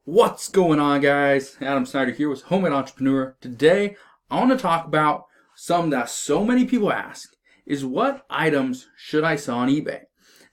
What's going on, guys? Adam Snyder here with Homemade Entrepreneur. Today, I want to talk about something that so many people ask is what items should I sell on eBay?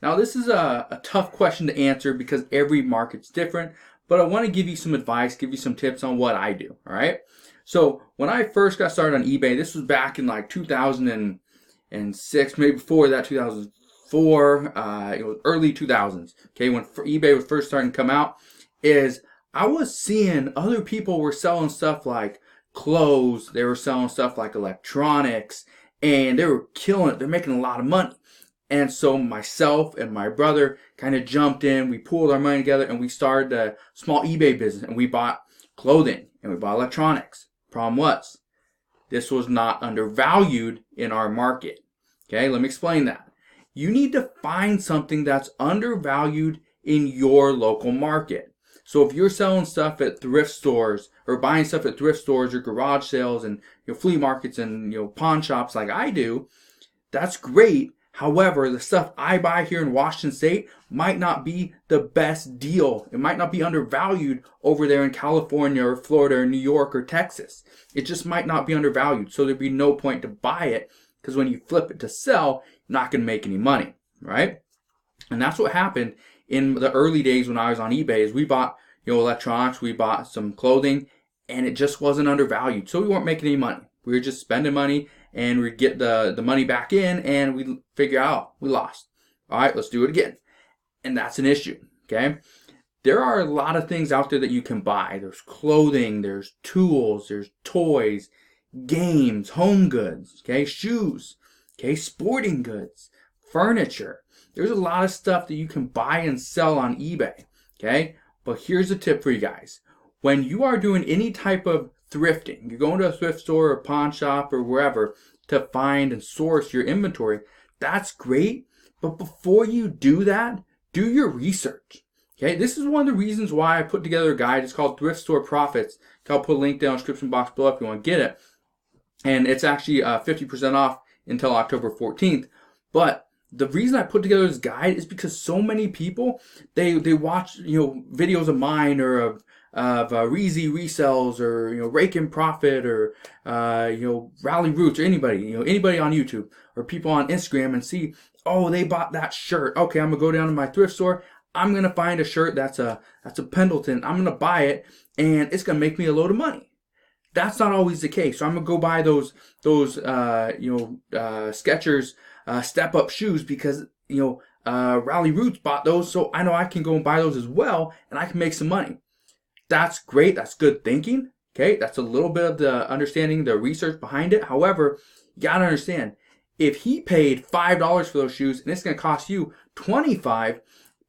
Now, this is a tough question to answer because every market's different, but I want to give you some advice, give you some tips on what I do, all right? So, when I first got started on eBay, this was back in like 2006, maybe before that, 2004, it was early 2000s, okay, when eBay was first starting to come out, is I was seeing other people were selling stuff like clothes, they were selling stuff like electronics, and they were killing it. They're making a lot of money. And so myself and my brother kind of jumped in, we pooled our money together, and we started a small eBay business, and we bought clothing, and we bought electronics. Problem was, this was not undervalued in our market. Okay, let me explain that. You need to find something that's undervalued in your local market. So if you're selling stuff at thrift stores or buying stuff at thrift stores or garage sales and flea markets and pawn shops like I do, that's great. However, the stuff I buy here in Washington State might not be the best deal. It might not be undervalued over there in California or Florida or New York or Texas. It just might not be undervalued. So there'd be no point to buy it because when you flip it to sell, you're not going to make any money, right? And that's what happened in the early days when I was on eBay. Is we bought electronics, we bought some clothing, and it just wasn't undervalued. So we weren't making any money. We were just spending money, and we'd get the money back in, and we'd figure out we lost. All right, let's do it again. And that's an issue, okay? There are a lot of things out there that you can buy. There's clothing, there's tools, there's toys, games, home goods, okay, shoes, okay, sporting goods, furniture. There's a lot of stuff that you can buy and sell on eBay, okay? But here's a tip for you guys. When you are doing any type of thrifting, you're going to a thrift store or pawn shop or wherever to find and source your inventory, that's great. But before you do that, do your research. Okay, this is one of the reasons why I put together a guide. It's called Thrift Store Profits. I'll put a link down in the description box below if you want to get it. And it's actually 50% off until October 14th. But the reason I put together this guide is because so many people, they watch videos of mine or of Reezy Resells or Rake and Profit or Rally Roots or anybody on YouTube or people on Instagram and see, oh, they bought that shirt. Okay, I'm gonna go down to my thrift store. I'm gonna find a shirt that's a Pendleton. I'm gonna buy it and it's gonna make me a load of money. That's not always the case. So I'm gonna go buy those Skechers step up shoes because Rally Roots bought those, so I know I can go and buy those as well and I can make some money. That's great. That's good thinking. Okay, that's a little bit of the understanding, the research behind it. However, you gotta understand, if he paid $5 for those shoes and it's gonna cost you $25,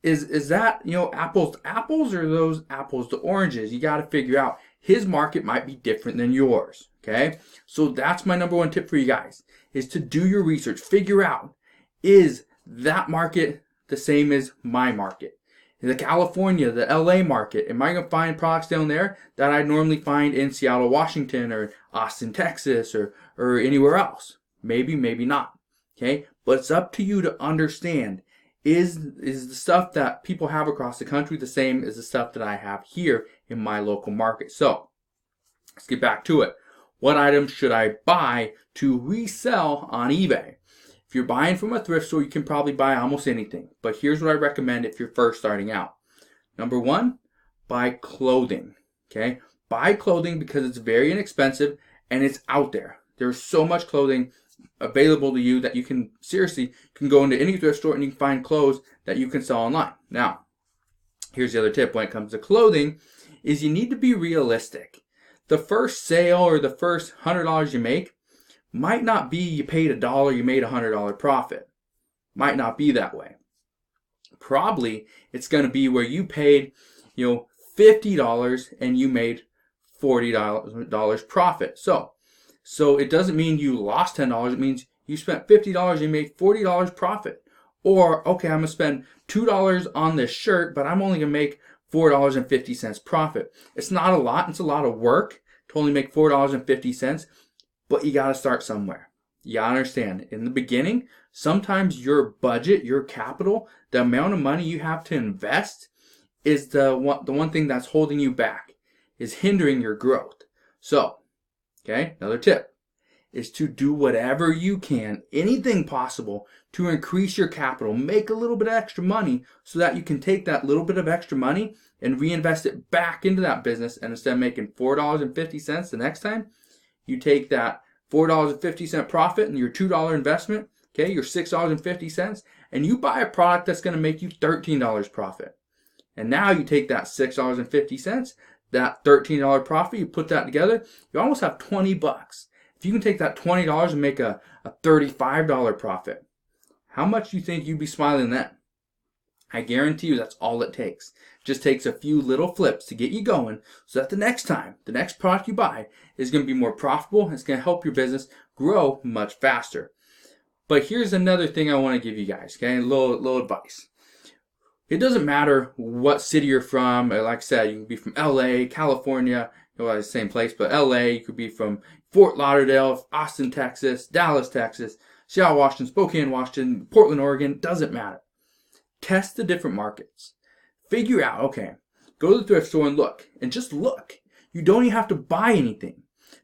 is that apples to apples or those apples to oranges? You gotta figure out. His market might be different than yours, okay? So that's my number one tip for you guys, is to do your research. Figure out, is that market the same as my market? In the California, the LA market, am I going to find products down there that I normally find in Seattle, Washington, or Austin, Texas, or anywhere else? Maybe, maybe not, okay? But it's up to you to understand, is the stuff that people have across the country the same as the stuff that I have here in my local market? So let's get back to it. What items should I buy to resell on eBay? If you're buying from a thrift store, you can probably buy almost anything. But here's what I recommend if you're first starting out. Number one, buy clothing. Okay? Buy clothing because it's very inexpensive and it's out there. There's so much clothing available to you that you can go into any thrift store and you can find clothes that you can sell online. Now, here's the other tip when it comes to clothing, is you need to be realistic. The first sale or the first $100 you make might not be you paid $1, you made $100 profit. Might not be that way. Probably it's going to be where you paid $50 and you made $40 profit. So it doesn't mean you lost $10. It means you spent $50 and you made $40 profit. Or, okay, I'm going to spend $2 on this shirt, but I'm only going to make $4.50 profit. It's not a lot. It's a lot of work to only make $4.50, but you got to start somewhere. You got to understand, in the beginning, sometimes your budget, your capital, the amount of money you have to invest is the one thing that's holding you back, is hindering your growth. So, okay, another tip is to do whatever you can, anything possible, to increase your capital, make a little bit of extra money so that you can take that little bit of extra money and reinvest it back into that business. And instead of making $4.50 the next time, you take that $4.50 profit and your $2 investment, okay, your $6.50, and you buy a product that's going to make you $13 profit. And now you take that $6.50, that $13 profit, you put that together, you almost have 20 bucks. If you can take that $20 and make a $35 profit, how much do you think you'd be smiling then? I guarantee you that's all it takes. It just takes a few little flips to get you going so that the next time, the next product you buy is going to be more profitable and it's going to help your business grow much faster. But here's another thing I want to give you guys, okay? A little advice. It doesn't matter what city you're from. Like I said, you can be from LA, California, the same place, but LA, you could be from Fort Lauderdale, Austin, Texas, Dallas, Texas, Seattle, Washington, Spokane, Washington, Portland, Oregon, doesn't matter. Test the different markets. Figure out, okay, go to the thrift store and look, and just look. You don't even have to buy anything.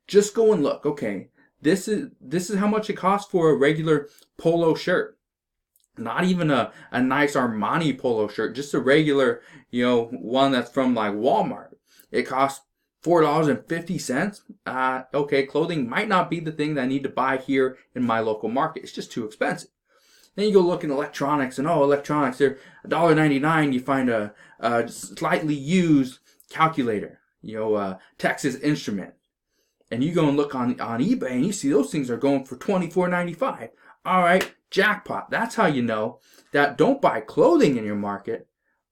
Just go and look. Okay, this is how much it costs for a regular polo shirt. Not even a nice Armani polo shirt, just a regular, one that's from like Walmart. It costs $4.50. Okay, clothing might not be the thing that I need to buy here in my local market. It's just too expensive. Then you go look in electronics, and electronics, they're $1.99. You find a slightly used calculator, Texas Instrument. And you go and look on eBay, and you see those things are going for $24.95. All right, jackpot. That's how you know that don't buy clothing in your market.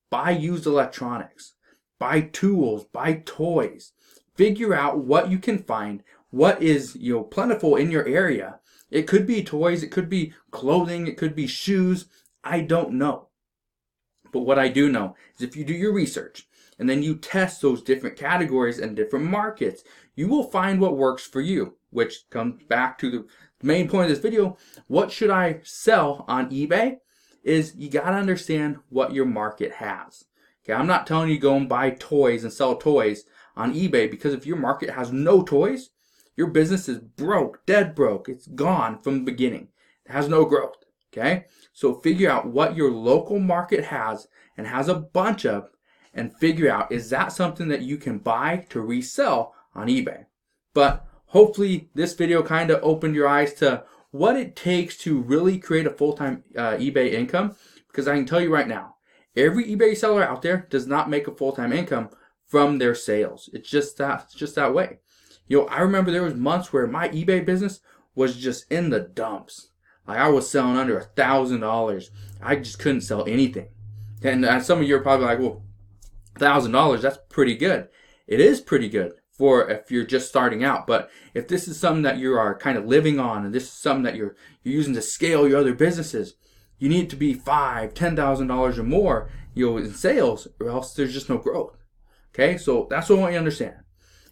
Buy used electronics. Buy tools. Buy toys. Figure out what you can find, what is plentiful in your area. It could be toys, it could be clothing, it could be shoes. I don't know. But what I do know is if you do your research and then you test those different categories and different markets, you will find what works for you, which comes back to the main point of this video. What should I sell on eBay? Is you got to understand what your market has. Okay, I'm not telling you go and buy toys and sell toys on eBay, because if your market has no toys, your business is broke, dead broke. It's gone from the beginning. It has no growth. Okay? So figure out what your local market has and has a bunch of, and figure out, is that something that you can buy to resell on eBay? But hopefully this video kind of opened your eyes to what it takes to really create a full-time eBay income, because I can tell you right now, every eBay seller out there does not make a full-time income from their sales. It's just that way. I remember there was months where my eBay business was just in the dumps. Like I was selling under $1,000. I just couldn't sell anything. And some of you are probably like, well, $1,000, that's pretty good. It is pretty good for if you're just starting out. But if this is something that you are kind of living on, and this is something that you're using to scale your other businesses, you need to be $5,000, $10,000 or more, in sales, or else there's just no growth. Okay, so that's what I want you to understand,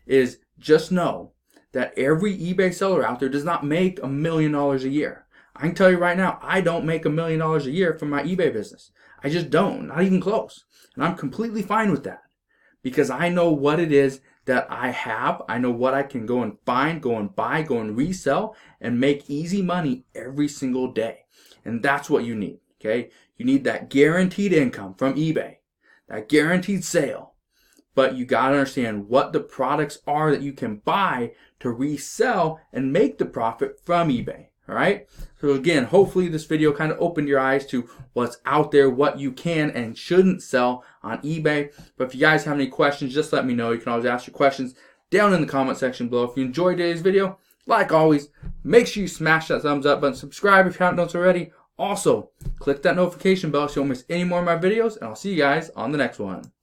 is just know that every eBay seller out there does not make $1 million a year. I can tell you right now, I don't make $1 million a year from my eBay business. I just don't, not even close. And I'm completely fine with that, because I know what it is that I have. I know what I can go and find, go and buy, go and resell, and make easy money every single day. And that's what you need, okay? You need that guaranteed income from eBay, that guaranteed sale. But you got to understand what the products are that you can buy to resell and make the profit from eBay. All right. So again, hopefully this video kind of opened your eyes to what's out there, what you can and shouldn't sell on eBay. But if you guys have any questions, just let me know. You can always ask your questions down in the comment section below. If you enjoyed today's video, like always, make sure you smash that thumbs up button, subscribe if you haven't done so already. Also, click that notification bell so you don't miss any more of my videos, and I'll see you guys on the next one.